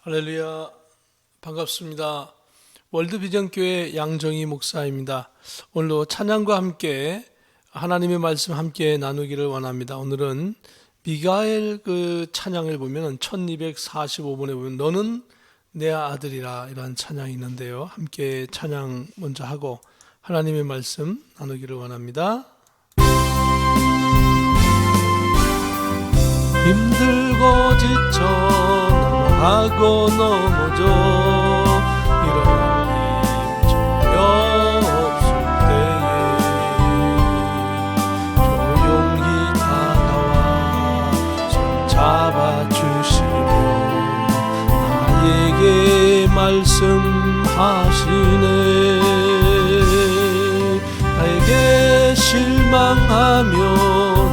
할렐루야, 반갑습니다. 월드비전교회 양정희 목사입니다. 오늘도 찬양과 함께 하나님의 말씀 함께 나누기를 원합니다. 오늘은 미가엘 찬양을 보면 1245번에 보면 너는 내 아들이라 이런 찬양이 있는데요. 함께 찬양 먼저 하고 하나님의 말씀 나누기를 원합니다. 힘들고 지쳐 넘어가고 넘어져 일어날 힘 전혀 없을 때에 조용히 다가와 손 잡아주시며 나에게 말씀하시네. 나에게 실망하며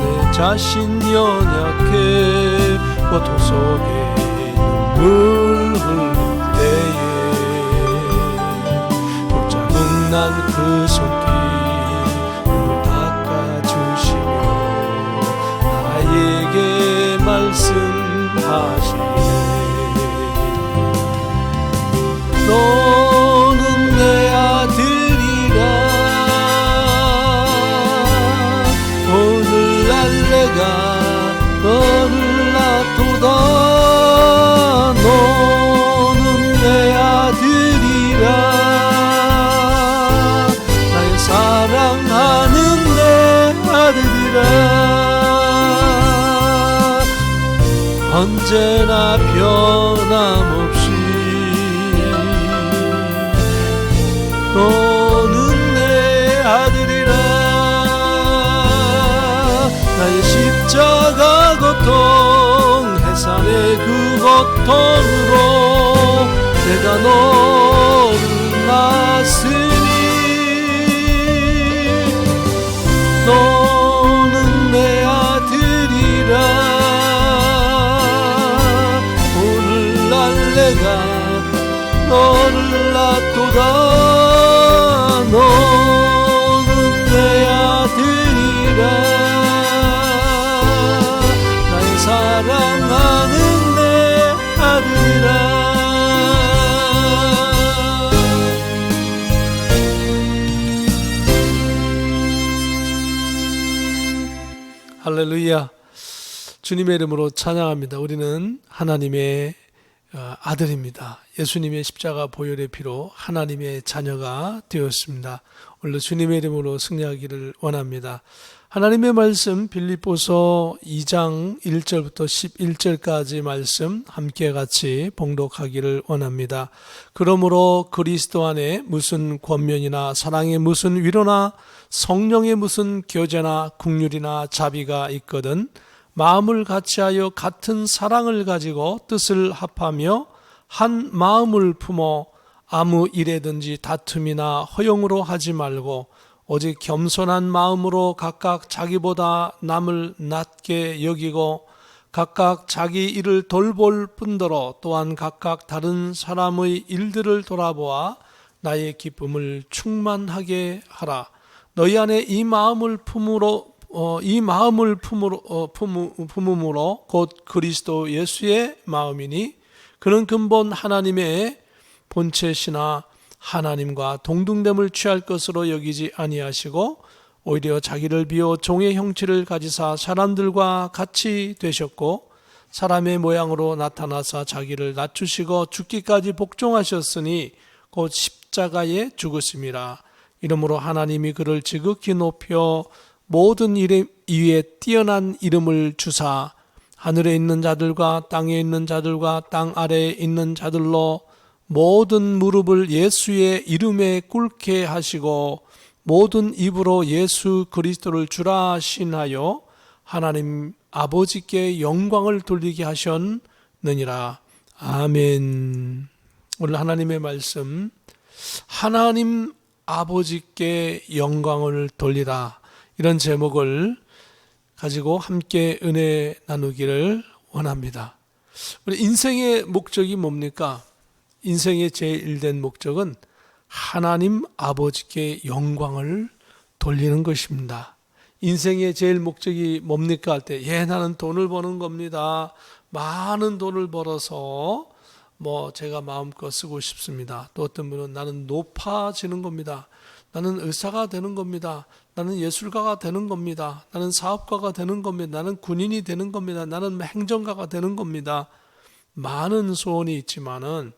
내 자신 연약해 고통 속에 눈물 흘릴 때에 붙잡은 난 그 손길 눈을 닦아주시며 나에게 말씀하시네. 너는 내 아들이라 오늘날 내가 너를 낳도다. 너는 내 아들이라 나의 사랑하는 내 아들이라 언제나 변함없이 너는 내 아들이라 나의 십자가 고통 해산의 그 고통으로 내가 너를 낳았으니 너는 내 아들이라 오늘날 내가 너를 낳도다. 너는 내 아들이라 나의 사랑하는 내 아들이라. 할렐루야. 주님의 이름으로 찬양합니다. 우리는 하나님의 아들입니다. 예수님의 십자가 보혈의 피로 하나님의 자녀가 되었습니다. 오늘 주님의 이름으로 승리하기를 원합니다. 하나님의 말씀 빌립보서 2장 1절부터 11절까지 말씀 함께 같이 봉독하기를 원합니다. 그러므로 그리스도 안에 무슨 권면이나 사랑의 무슨 위로나 성령의 무슨 교제나 긍휼이나 자비가 있거든 마음을 같이하여 같은 사랑을 가지고 뜻을 합하며 한 마음을 품어 아무 일에든지 다툼이나 허용으로 하지 말고 오직 겸손한 마음으로 각각 자기보다 남을 낮게 여기고 각각 자기 일을 돌볼 뿐더러 또한 각각 다른 사람의 일들을 돌아보아 나의 기쁨을 충만하게 하라. 너희 안에 이 마음을 품음으로 곧 그리스도 예수의 마음이니 그는 근본 하나님의 본체시나 하나님과 동등됨을 취할 것으로 여기지 아니하시고 오히려 자기를 비워 종의 형체를 가지사 사람들과 같이 되셨고 사람의 모양으로 나타나사 자기를 낮추시고 죽기까지 복종하셨으니 곧 십자가에 죽으심이라. 이러므로 하나님이 그를 지극히 높여 모든 이름 위에 뛰어난 이름을 주사 하늘에 있는 자들과 땅에 있는 자들과 땅 아래에 있는 자들로 모든 무릎을 예수의 이름에 꿇게 하시고 모든 입으로 예수 그리스도를 주라 신하여 하나님 아버지께 영광을 돌리게 하셨느니라. 아멘. 오늘 하나님의 말씀 하나님 아버지께 영광을 돌리라 이런 제목을 가지고 함께 은혜 나누기를 원합니다. 우리 인생의 목적이 뭡니까? 인생의 제일된 목적은 하나님 아버지께 영광을 돌리는 것입니다. 인생의 제일 목적이 뭡니까 할 때, 나는 돈을 버는 겁니다. 많은 돈을 벌어서 제가 마음껏 쓰고 싶습니다. 또 어떤 분은 나는 높아지는 겁니다. 나는 의사가 되는 겁니다. 나는 예술가가 되는 겁니다. 나는 사업가가 되는 겁니다. 나는 군인이 되는 겁니다. 나는 행정가가 되는 겁니다. 많은 소원이 있지만은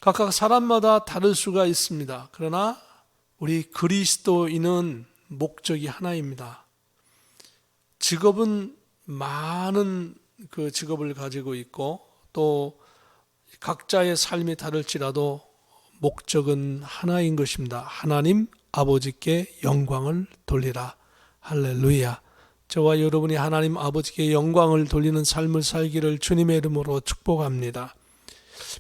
각각 사람마다 다를 수가 있습니다. 그러나 우리 그리스도인은 목적이 하나입니다. 직업은 많은 그 직업을 가지고 있고 또 각자의 삶이 다를지라도 목적은 하나인 것입니다. 하나님 아버지께 영광을 돌리라. 할렐루야. 저와 여러분이 하나님 아버지께 영광을 돌리는 삶을 살기를 주님의 이름으로 축복합니다.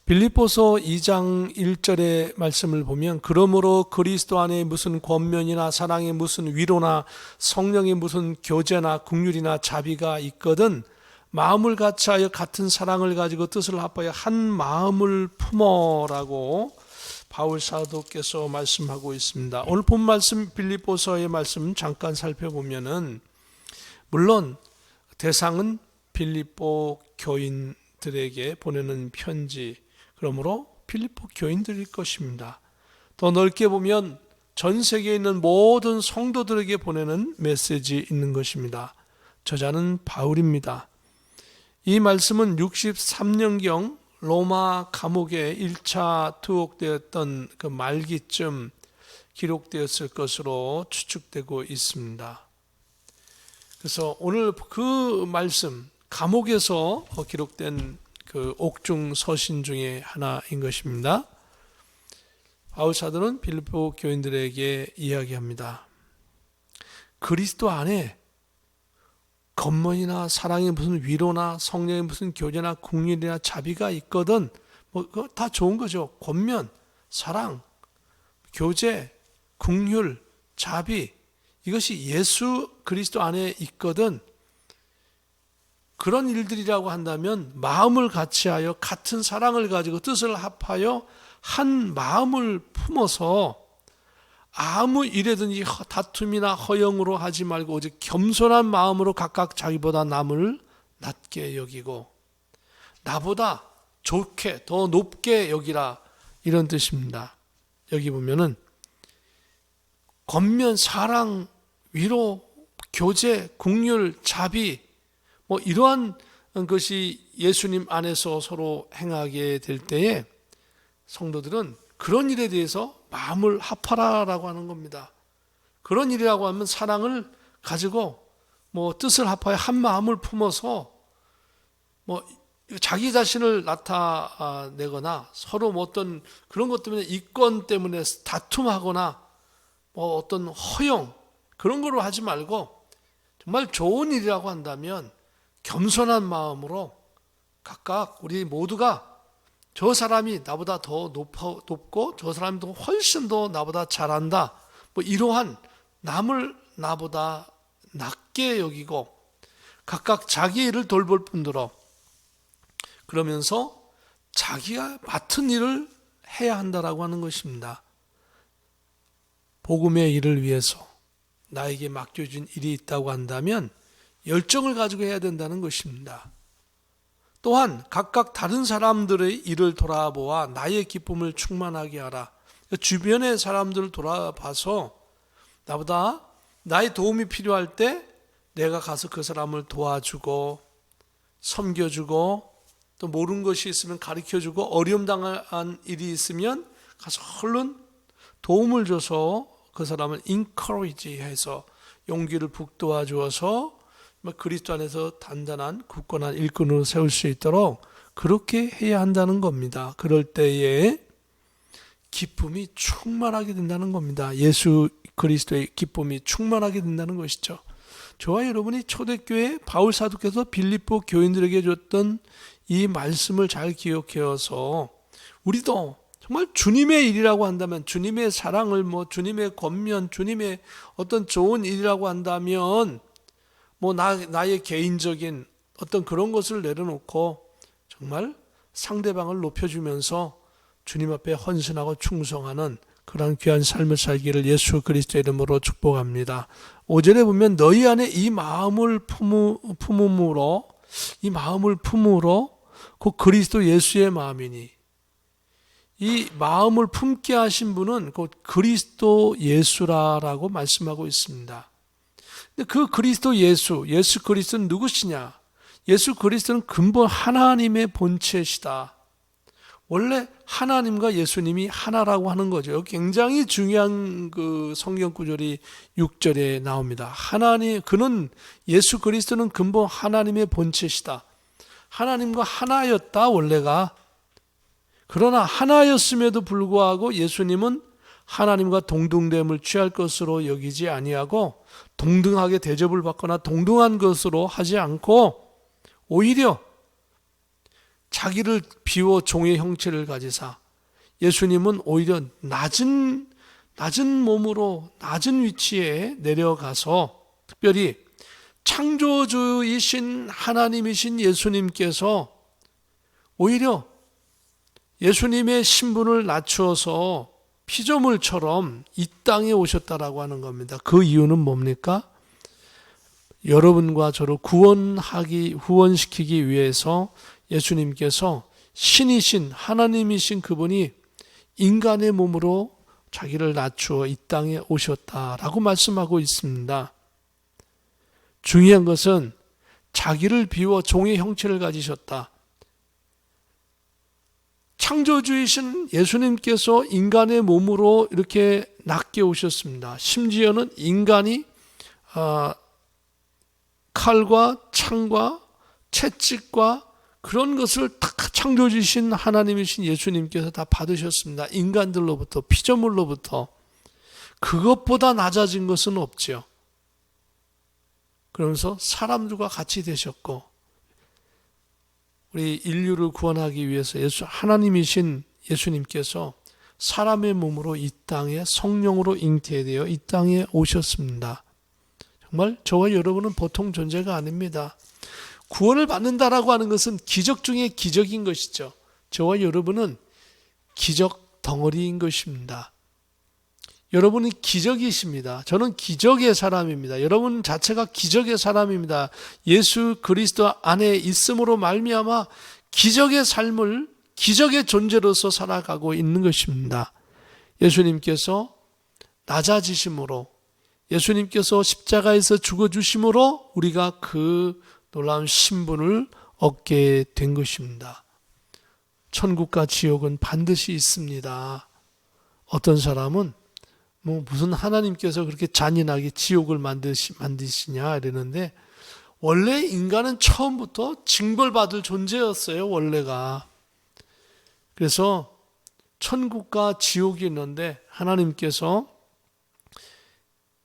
빌립보서 2장 1절의 말씀을 보면 그러므로 그리스도 안에 무슨 권면이나 사랑에 무슨 위로나 성령의 무슨 교제나 긍휼이나 자비가 있거든 마음을 같이하여 같은 사랑을 가지고 뜻을 합하여 한 마음을 품어라고 바울 사도께서 말씀하고 있습니다. 오늘 본 말씀 빌립보서의 말씀 잠깐 살펴보면은 물론 대상은 빌립보 교인들에게 보내는 편지, 그러므로 빌립보 교인들일 것입니다. 더 넓게 보면 전 세계에 있는 모든 성도들에게 보내는 메시지 있는 것입니다. 저자는 바울입니다. 이 말씀은 63년경 로마 감옥에 1차 투옥되었던 그 말기쯤 기록되었을 것으로 추측되고 있습니다. 그래서 오늘 그 말씀, 감옥에서 기록된 그 옥중 서신 중에 하나인 것입니다. 바울 사도는 빌립보 교인들에게 이야기합니다. 그리스도 안에 권면이나 사랑의 무슨 위로나 성령의 무슨 교제나 긍휼이나 자비가 있거든 그거 다 좋은 거죠. 권면, 사랑, 교제, 긍휼, 자비 이것이 예수 그리스도 안에 있거든. 그런 일들이라고 한다면 마음을 같이하여 같은 사랑을 가지고 뜻을 합하여 한 마음을 품어서 아무 일에든지 다툼이나 허영으로 하지 말고 오직 겸손한 마음으로 각각 자기보다 남을 낮게 여기고 나보다 좋게 더 높게 여기라 이런 뜻입니다. 여기 보면은 권면, 사랑, 위로, 교제, 긍휼, 자비 이러한 것이 예수님 안에서 서로 행하게 될 때에 성도들은 그런 일에 대해서 마음을 합하라라고 하는 겁니다. 그런 일이라고 하면 사랑을 가지고 뜻을 합하여 한 마음을 품어서 자기 자신을 나타내거나 서로 어떤 그런 것 때문에 이권 때문에 다툼하거나 어떤 허용 그런 거로 하지 말고 정말 좋은 일이라고 한다면 겸손한 마음으로 각각 우리 모두가 저 사람이 나보다 더 높고 저 사람이 더 훨씬 더 나보다 잘한다 이러한 남을 나보다 낮게 여기고 각각 자기 일을 돌볼 뿐더러 그러면서 자기가 맡은 일을 해야 한다라고 하는 것입니다. 복음의 일을 위해서 나에게 맡겨진 일이 있다고 한다면 열정을 가지고 해야 된다는 것입니다. 또한 각각 다른 사람들의 일을 돌아보아 나의 기쁨을 충만하게 하라. 주변의 사람들을 돌아봐서 나보다 나의 도움이 필요할 때 내가 가서 그 사람을 도와주고 섬겨주고 또 모르는 것이 있으면 가르쳐주고 어려움 당한 일이 있으면 가서 얼른 도움을 줘서 그 사람을 encourage 해서 용기를 북돋아 주어서 그리스도 안에서 단단한 굳건한 일꾼으로 세울 수 있도록 그렇게 해야 한다는 겁니다. 그럴 때에 기쁨이 충만하게 된다는 겁니다. 예수 그리스도의 기쁨이 충만하게 된다는 것이죠. 저와 여러분이 초대교회 바울 사도께서 빌립보 교인들에게 줬던 이 말씀을 잘 기억해서 우리도 정말 주님의 일이라고 한다면 주님의 사랑을 주님의 권면 주님의 어떤 좋은 일이라고 한다면 나의 개인적인 어떤 그런 것을 내려놓고 정말 상대방을 높여주면서 주님 앞에 헌신하고 충성하는 그런 귀한 삶을 살기를 예수 그리스도의 이름으로 축복합니다. 5절에 보면 너희 안에 이 마음을 품음으로 곧 그리스도 예수의 마음이니, 이 마음을 품게 하신 분은 곧 그리스도 예수라고 말씀하고 있습니다. 근데 그 그리스도 예수 그리스도는 누구시냐? 예수 그리스도는 근본 하나님의 본체시다. 원래 하나님과 예수님이 하나라고 하는 거죠. 굉장히 중요한 그 성경 구절이 6절에 나옵니다. 그는 예수 그리스도는 근본 하나님의 본체시다. 하나님과 하나였다 원래가. 그러나 하나였음에도 불구하고 예수님은 하나님과 동등됨을 취할 것으로 여기지 아니하고 동등하게 대접을 받거나 동등한 것으로 하지 않고 오히려 자기를 비워 종의 형체를 가지사, 예수님은 오히려 낮은 몸으로 낮은 위치에 내려가서 특별히 창조주이신 하나님이신 예수님께서 오히려 예수님의 신분을 낮추어서 피조물처럼 이 땅에 오셨다라고 하는 겁니다. 그 이유는 뭡니까? 여러분과 저를 후원시키기 위해서 예수님께서 신이신 하나님이신 그분이 인간의 몸으로 자기를 낮추어 이 땅에 오셨다라고 말씀하고 있습니다. 중요한 것은 자기를 비워 종의 형체를 가지셨다. 창조주이신 예수님께서 인간의 몸으로 이렇게 낮게 오셨습니다. 심지어는 인간이 칼과 창과 채찍과 그런 것을 다 창조주신 하나님이신 예수님께서 다 받으셨습니다. 인간들로부터, 피조물로부터. 그것보다 낮아진 것은 없죠. 그러면서 사람들과 같이 되셨고, 우리 인류를 구원하기 위해서 하나님이신 예수님께서 사람의 몸으로 이 땅에 성령으로 잉태되어 이 땅에 오셨습니다. 정말 저와 여러분은 보통 존재가 아닙니다. 구원을 받는다라고 하는 것은 기적 중에 기적인 것이죠. 저와 여러분은 기적 덩어리인 것입니다. 여러분은 기적이십니다. 저는 기적의 사람입니다. 여러분 자체가 기적의 사람입니다. 예수 그리스도 안에 있음으로 말미암아 기적의 삶을 기적의 존재로서 살아가고 있는 것입니다. 예수님께서 낮아지심으로, 예수님께서 십자가에서 죽어주심으로 우리가 그 놀라운 신분을 얻게 된 것입니다. 천국과 지옥은 반드시 있습니다. 어떤 사람은 무슨 하나님께서 그렇게 잔인하게 지옥을 만드시냐 이러는데, 원래 인간은 처음부터 징벌받을 존재였어요, 원래가. 그래서 천국과 지옥이 있는데 하나님께서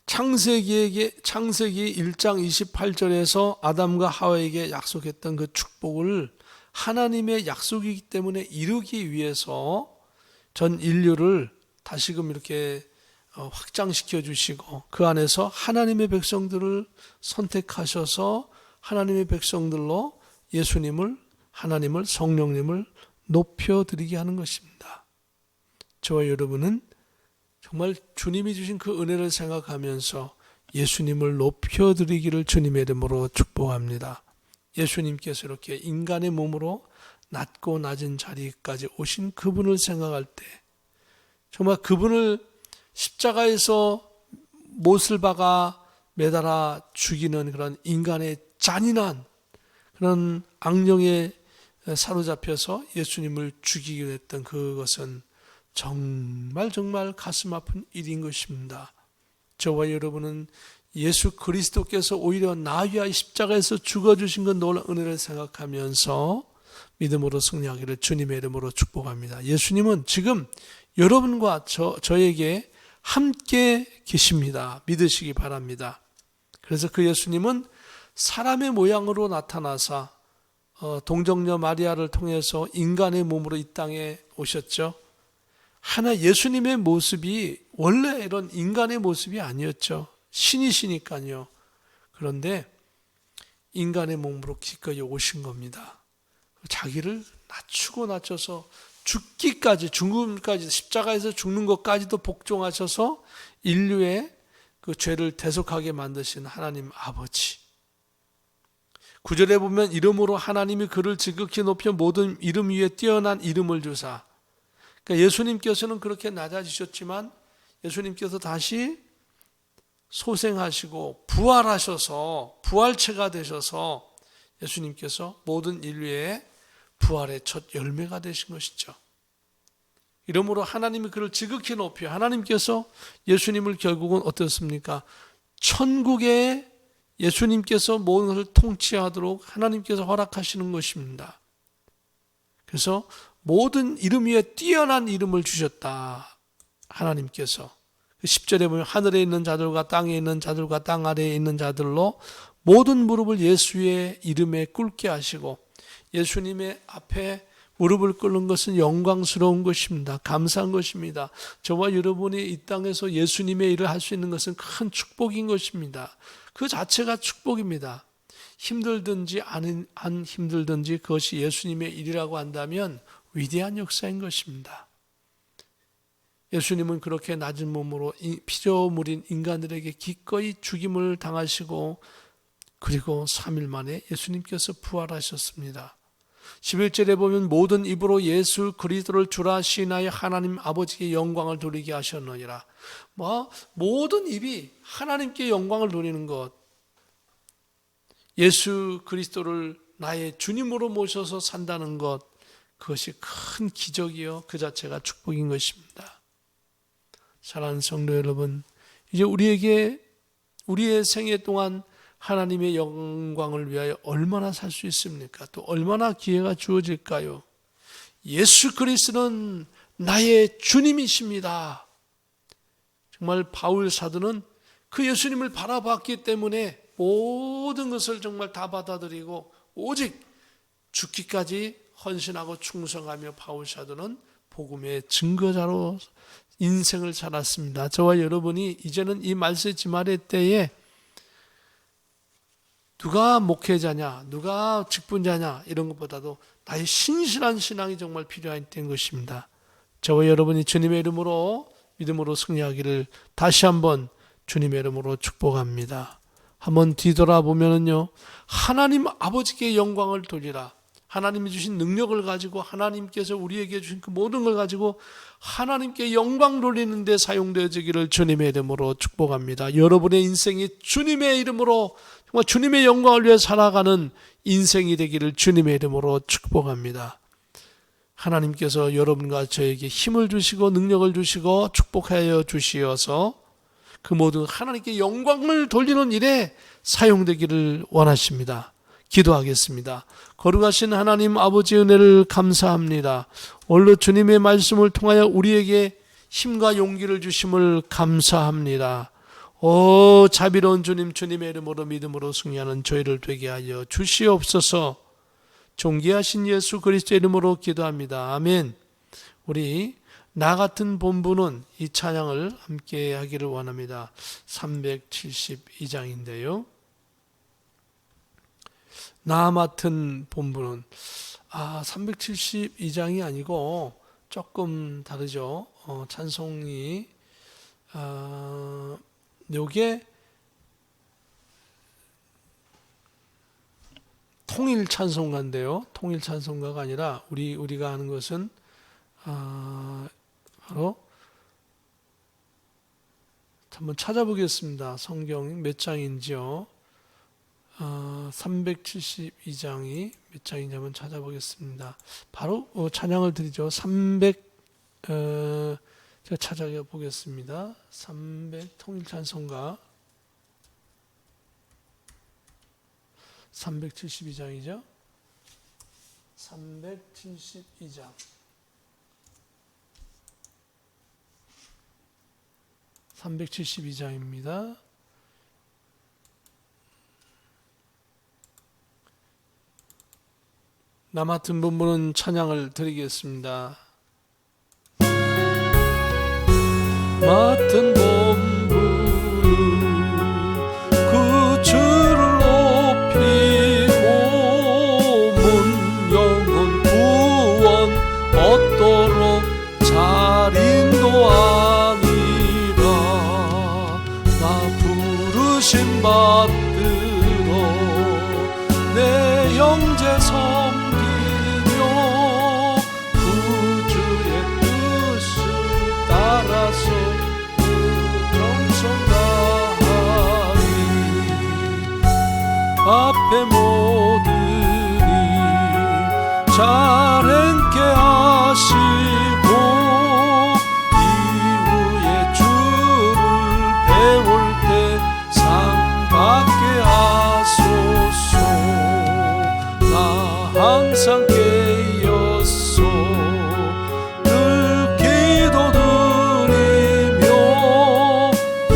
창세기 1장 28절에서 아담과 하와에게 약속했던 그 축복을 하나님의 약속이기 때문에 이루기 위해서 전 인류를 다시금 이렇게 확장시켜 주시고 그 안에서 하나님의 백성들을 선택하셔서 하나님의 백성들로 하나님을 성령님을 높여드리게 하는 것입니다. 저와 여러분은 정말 주님이 주신 그 은혜를 생각하면서 예수님을 높여드리기를 주님의 이름으로 축복합니다. 예수님께서 이렇게 인간의 몸으로 낮고 낮은 자리까지 오신 그분을 생각할 때 정말 그분을 십자가에서 못을 박아 매달아 죽이는 그런 인간의 잔인한 그런 악령에 사로잡혀서 예수님을 죽이게 됐던 그것은 정말 가슴 아픈 일인 것입니다. 저와 여러분은 예수 그리스도께서 오히려 나 위하여 십자가에서 죽어주신 그 놀라운 은혜를 생각하면서 믿음으로 승리하기를 주님의 이름으로 축복합니다. 예수님은 지금 여러분과 저에게 함께 계십니다. 믿으시기 바랍니다. 그래서 그 예수님은 사람의 모양으로 나타나사 동정녀 마리아를 통해서 인간의 몸으로 이 땅에 오셨죠. 예수님의 모습이 원래 이런 인간의 모습이 아니었죠. 신이시니까요. 그런데 인간의 몸으로 기꺼이 오신 겁니다. 자기를 낮춰서 죽음까지 십자가에서 죽는 것까지도 복종하셔서 인류의 그 죄를 대속하게 만드신 하나님 아버지. 9절에 보면 이름으로 하나님이 그를 지극히 높여 모든 이름 위에 뛰어난 이름을 주사. 그러니까 예수님께서는 그렇게 낮아지셨지만 예수님께서 다시 소생하시고 부활하셔서 부활체가 되셔서 예수님께서 모든 인류의 부활의 첫 열매가 되신 것이죠. 이러므로 하나님이 그를 지극히 높여 하나님께서 예수님을 결국은 어떻습니까? 천국에 예수님께서 모든 것을 통치하도록 하나님께서 허락하시는 것입니다. 그래서 모든 이름 위에 뛰어난 이름을 주셨다. 하나님께서 10절에 보면 하늘에 있는 자들과 땅에 있는 자들과 땅 아래에 있는 자들로 모든 무릎을 예수의 이름에 꿇게 하시고 예수님의 앞에 무릎을 꿇는 것은 영광스러운 것입니다. 감사한 것입니다. 저와 여러분이 이 땅에서 예수님의 일을 할 수 있는 것은 큰 축복인 것입니다. 그 자체가 축복입니다. 힘들든지 안 힘들든지 그것이 예수님의 일이라고 한다면 위대한 역사인 것입니다. 예수님은 그렇게 낮은 몸으로 피조물인 인간들에게 기꺼이 죽임을 당하시고 그리고 3일 만에 예수님께서 부활하셨습니다. 11절에 보면 모든 입으로 예수 그리스도를 주라 시인하여 하나님 아버지께 영광을 돌리게 하셨느니라. 모든 입이 하나님께 영광을 돌리는 것, 예수 그리스도를 나의 주님으로 모셔서 산다는 것, 그것이 큰 기적이요 그 자체가 축복인 것입니다. 사랑하는 성도 여러분, 이제 우리에게 우리의 생애 동안 하나님의 영광을 위하여 얼마나 살 수 있습니까? 또 얼마나 기회가 주어질까요? 예수 그리스도는 나의 주님이십니다. 정말 바울 사도는 그 예수님을 바라봤기 때문에 모든 것을 정말 다 받아들이고 오직 죽기까지 헌신하고 충성하며 바울 사도는 복음의 증거자로 인생을 살았습니다. 저와 여러분이 이제는 이 말세 지말의 때에 누가 목회자냐, 누가 직분자냐 이런 것보다도 나의 신실한 신앙이 정말 필요한 때인 것입니다. 저와 여러분이 주님의 이름으로 믿음으로 승리하기를 다시 한번 주님의 이름으로 축복합니다. 한번 뒤돌아보면요, 하나님 아버지께 영광을 돌리라. 하나님이 주신 능력을 가지고 하나님께서 우리에게 주신 그 모든 걸 가지고 하나님께 영광 돌리는 데 사용되어지기를 주님의 이름으로 축복합니다. 여러분의 인생이 주님의 이름으로 정말 주님의 영광을 위해 살아가는 인생이 되기를 주님의 이름으로 축복합니다. 하나님께서 여러분과 저에게 힘을 주시고 능력을 주시고 축복하여 주시어서 그 모든 하나님께 영광을 돌리는 일에 사용되기를 원하십니다. 기도하겠습니다. 거룩하신 하나님 아버지 은혜를 감사합니다. 오늘 주님의 말씀을 통하여 우리에게 힘과 용기를 주심을 감사합니다. 오 자비로운 주님, 주님의 이름으로 믿음으로 승리하는 저희를 되게 하여 주시옵소서. 존귀하신 예수 그리스도의 이름으로 기도합니다. 아멘. 우리 나 같은 본부는 이 찬양을 함께 하기를 원합니다. 372장인데요. 나 맡은 본부는 372장이 아니고 조금 다르죠. 찬송이 요게 통일 찬송가인데요. 통일 찬송가가 아니라 우리가 하는 것은 바로 한번 찾아보겠습니다. 성경 몇 장인지요. 372장이 몇 장인지 한번 찾아보겠습니다. 바로 찬양을 드리죠. 제가 찾아보겠습니다. 300 통일찬송가 372장이죠. 372장 372장입니다. 나 맡은 본부는 찬양을 드리겠습니다. 맡은 본부는 그 주를 높이고 문영은 구원 얻도록 잘 인도하니라. 나 부르심 받들어 내 앞에 모들이 잘 행케 하시고 이후에 주를 배울 때 상 받게 하소서. 나 항상 깨었소 늘 기도드리며 내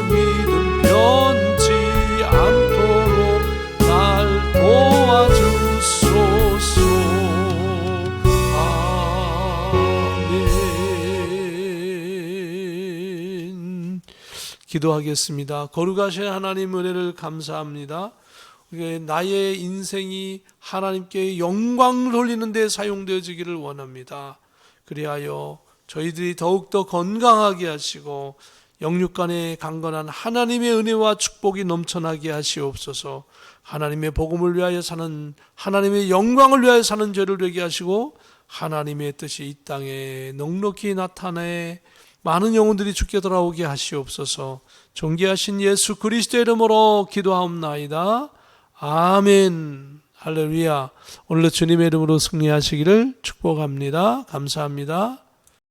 믿음 변치 않도록 날 도와주소서. 아멘. 기도하겠습니다. 거룩하신 하나님 은혜를 감사합니다. 나의 인생이 하나님께 영광을 돌리는 데 사용되어지기를 원합니다. 그리하여 저희들이 더욱더 건강하게 하시고 영육간에 강건한 하나님의 은혜와 축복이 넘쳐나게 하시옵소서. 하나님의 복음을 위하여 사는, 하나님의 영광을 위하여 사는 죄를 되게 하시고 하나님의 뜻이 이 땅에 넉넉히 나타내 많은 영혼들이 죽게 돌아오게 하시옵소서. 존귀하신 예수 그리스도의 이름으로 기도하옵나이다. 아멘. 할렐루야. 오늘도 주님의 이름으로 승리하시기를 축복합니다. 감사합니다.